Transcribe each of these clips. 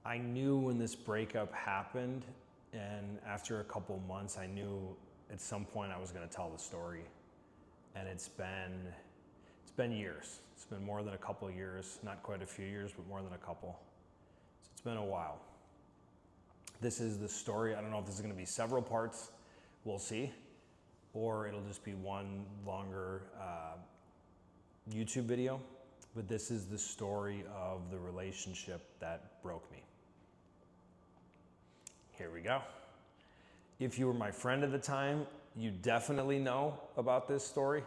I knew when this breakup happened, and after a couple months, I knew at some point I was going to tell the story. And it's been years. It's been more than a couple of years, not quite a few years, but more than a couple. So it's been a while. This is the story. I don't know if this is going to be several parts. We'll see. Or it'll just be one longer YouTube video. But this is the story of the relationship that broke me. Here we go. If you were my friend at the time, you definitely know about this story.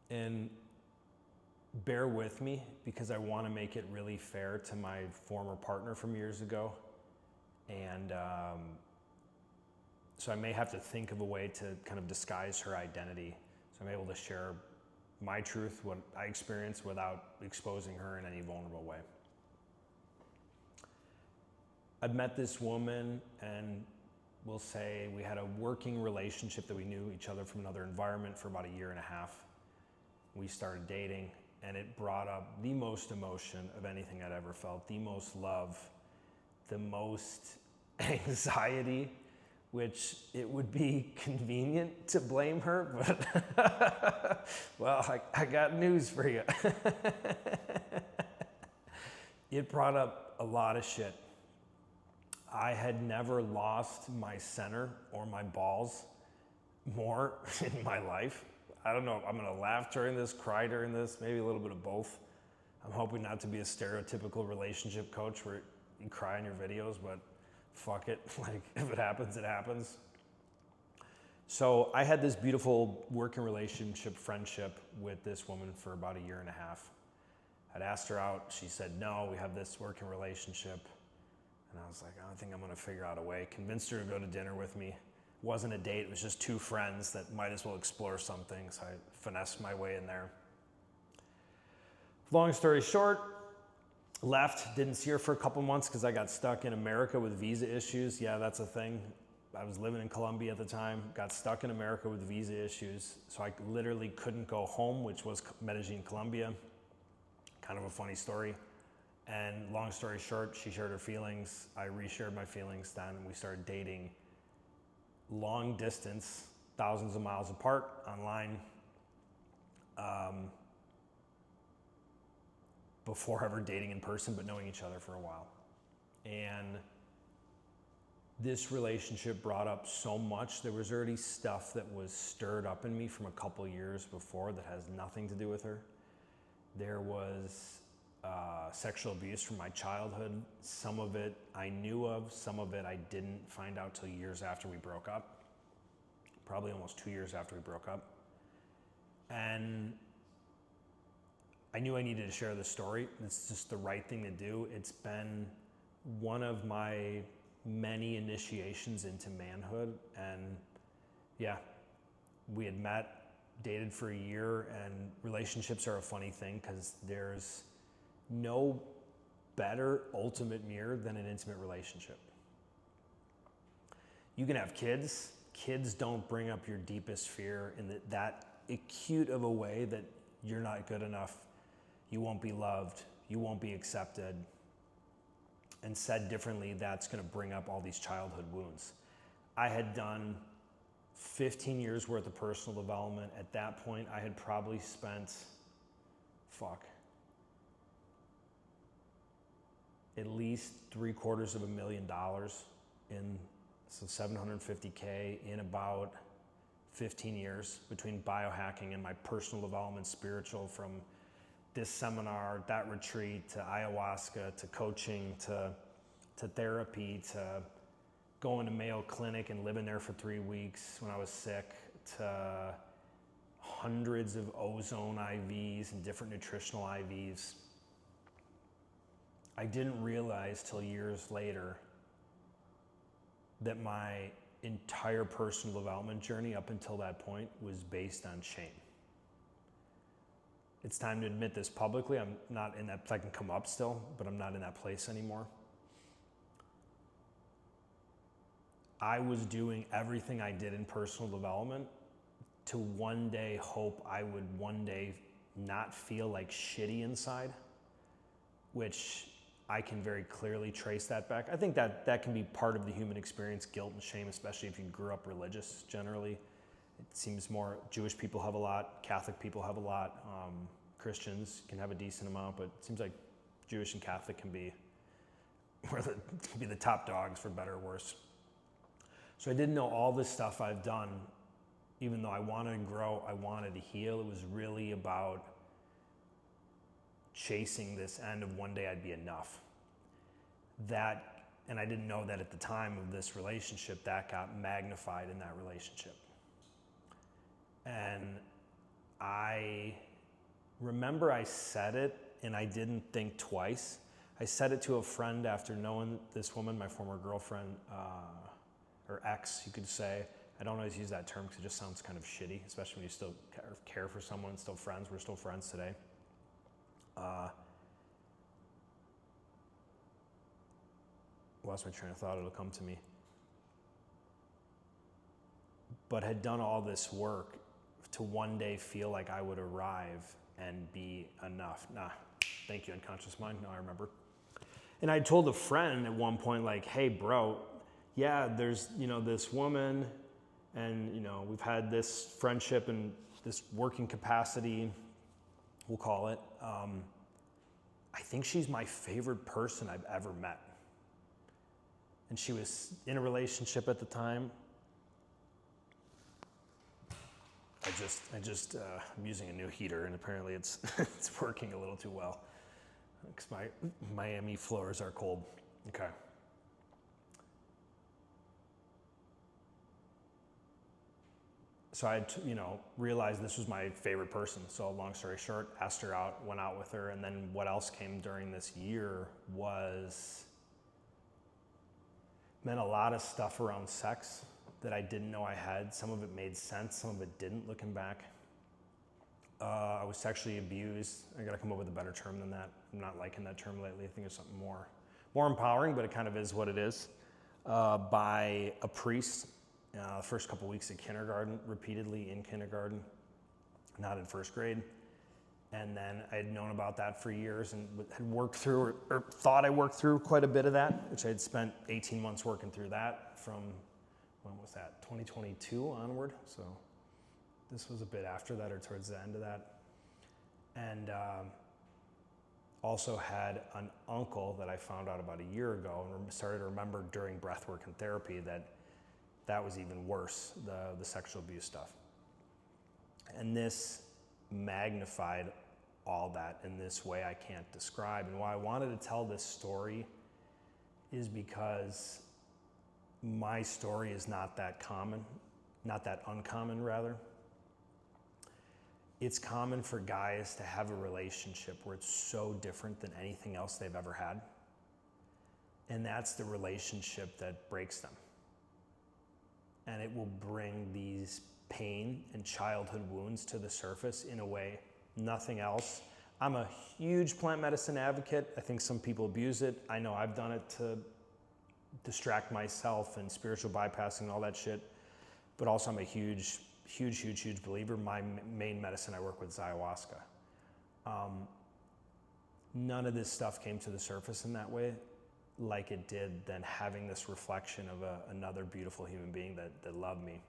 And bear with me because I want to make it really fair to my former partner from years ago. And so I may have to think of a way to kind of disguise her identity. So I'm able to share my truth, what I experienced, without exposing her in any vulnerable way. I'd met this woman, and we'll say we had a working relationship that we knew each other from another environment for about 1.5 years. We started dating, and it brought up the most emotion of anything I'd ever felt, the most love, the most anxiety, which it would be convenient to blame her, but well, I got news for you. It brought up a lot of shit. I had never lost my center or my balls more in my life. I don't know, I'm gonna laugh during this, cry during this, maybe a little bit of both. I'm hoping not to be a stereotypical relationship coach where you cry in your videos, but fuck it, like if it happens, it happens. So I had this beautiful working relationship, friendship with this woman for about 1.5 years. I'd asked her out, she said no, we have this working relationship. And I was like, I think I'm gonna figure out a way. Convinced her to go to dinner with me. It wasn't a date, it was just two friends that might as well explore something, so I finessed my way in there. Long story short, left, didn't see her for a couple months because I got stuck in America with visa issues. Yeah, that's a thing. I was living in Colombia at the time, got stuck in America with visa issues, so I literally couldn't go home, which was Medellin, Colombia. Kind of a funny story. And long story short, she shared her feelings. I reshared my feelings then, and we started dating long distance, thousands of miles apart online, before ever dating in person, but knowing each other for a while. And this relationship brought up so much. There was already stuff that was stirred up in me from a couple years before that has nothing to do with her. There was sexual abuse from my childhood. Some of it I knew of, some of it I didn't find out till years after we broke up. Probably almost 2 years after we broke up. And I knew I needed to share this story. It's just the right thing to do. It's been one of my many initiations into manhood. And yeah, we had met, dated for 1 year, and relationships are a funny thing because there's no better ultimate mirror than an intimate relationship. You can have kids. Kids don't bring up your deepest fear in that acute of a way that you're not good enough, you won't be loved, you won't be accepted. And said differently, that's gonna bring up all these childhood wounds. I had done 15 years worth of personal development. At that point, I had probably spent, at least $750,000 in, so $750K in about 15 years between biohacking and my personal development, spiritual, from this seminar, that retreat, to ayahuasca, to coaching, to therapy, to going to Mayo Clinic and living there for 3 weeks when I was sick, to hundreds of ozone IVs and different nutritional IVs. I didn't realize till years later that my entire personal development journey up until that point was based on shame. It's time to admit this publicly. I'm not in that, I can come up still, but I'm not in that place anymore. I was doing everything I did in personal development to one day hope I would one day not feel like shitty inside. which I can very clearly trace that back. I think that can be part of the human experience, guilt and shame, especially if you grew up religious generally. It seems more Jewish people have a lot, Catholic people have a lot, Christians can have a decent amount, but it seems like Jewish and Catholic can be the top dogs for better or worse. So I didn't know all this stuff I've done, even though I wanted to grow, I wanted to heal. It was really about chasing this end of one day I'd be enough. And I didn't know that at the time of this relationship, that got magnified in that relationship. And I remember I said it and I didn't think twice. I said it to a friend after knowing this woman, my former girlfriend, or ex, you could say. I don't always use that term because it just sounds kind of shitty, especially when you still care for someone, still friends. We're still friends today. Lost my train of thought, it'll come to me. But had done all this work to one day feel like I would arrive and be enough. Thank you, unconscious mind. Now I remember. And I told a friend at one point, like, hey, bro, yeah, there's, this woman, and, we've had this friendship and this working capacity, we'll call it. I think she's my favorite person I've ever met. And she was in a relationship at the time. I'm using a new heater, and apparently it's working a little too well because my Miami floors are cold. Okay. So I, realized this was my favorite person. So long story short, asked her out, went out with her, and then what else came during this year meant a lot of stuff around sex that I didn't know I had. Some of it made sense, some of it didn't, looking back. I was sexually abused. I gotta come up with a better term than that. I'm not liking that term lately. I think it's something more empowering, but it kind of is what it is. By a priest, the first couple weeks of kindergarten, repeatedly in kindergarten, not in first grade. And then I had known about that for years and had worked through, or thought I worked through quite a bit of that, which I had spent 18 months working through that from, when was that, 2022 onward. So this was a bit after that or towards the end of that. And also had an uncle that I found out about a year ago and started to remember during breathwork and therapy that was even worse, the sexual abuse stuff. And this magnified all that in this way I can't describe. And why I wanted to tell this story is because my story is not that common, not that uncommon rather. It's common for guys to have a relationship where it's so different than anything else they've ever had. And that's the relationship that breaks them. And it will bring these pain and childhood wounds to the surface in a way nothing else. I'm a huge plant medicine advocate. I think some people abuse it. I know I've done it to distract myself and spiritual bypassing and all that shit. But also I'm a huge believer. My main medicine I work with is ayahuasca. None of this stuff came to the surface in that way like it did then having this reflection of another beautiful human being that loved me.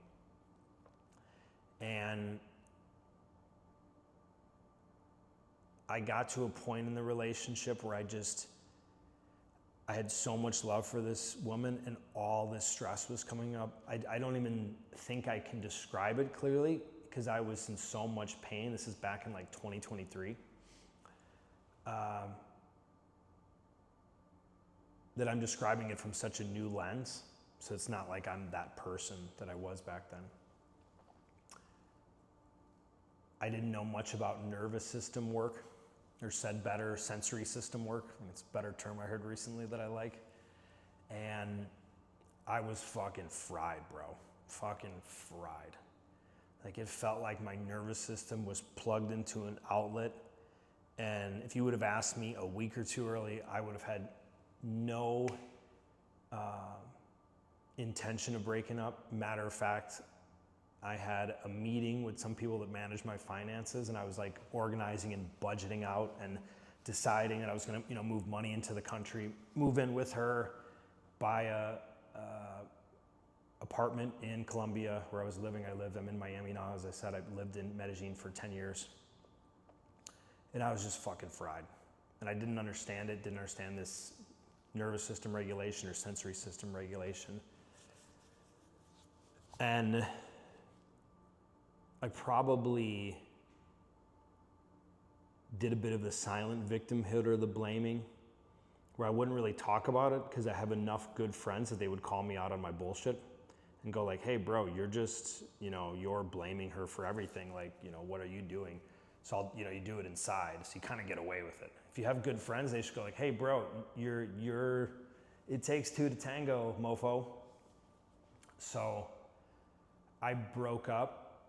And I got to a point in the relationship where I had so much love for this woman and all this stress was coming up. I don't even think I can describe it clearly because I was in so much pain. This is back in like 2023. That I'm describing it from such a new lens. So it's not like I'm that person that I was back then. I didn't know much about nervous system work, or said better, sensory system work. I think it's a better term I heard recently that I like. And I was fucking fried, bro. Fucking fried. Like it felt like my nervous system was plugged into an outlet. And if you would have asked me a week or two early, I would have had no intention of breaking up. Matter of fact, I had a meeting with some people that manage my finances and I was like organizing and budgeting out and deciding that I was going to, move money into the country, move in with her, buy a apartment in Colombia where I was living. I'm in Miami now. As I said, I lived in Medellin for 10 years. And I was just fucking fried. And I didn't understand it, didn't understand this nervous system regulation or sensory system regulation. And I probably did a bit of the silent victimhood or the blaming, where I wouldn't really talk about it because I have enough good friends that they would call me out on my bullshit and go like, hey bro, you're just, you're blaming her for everything. Like, what are you doing? So you do it inside, so you kind of get away with it. If you have good friends, they should go like, hey bro, it takes two to tango, mofo. So I broke up.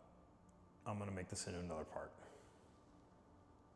I'm gonna make this into another part.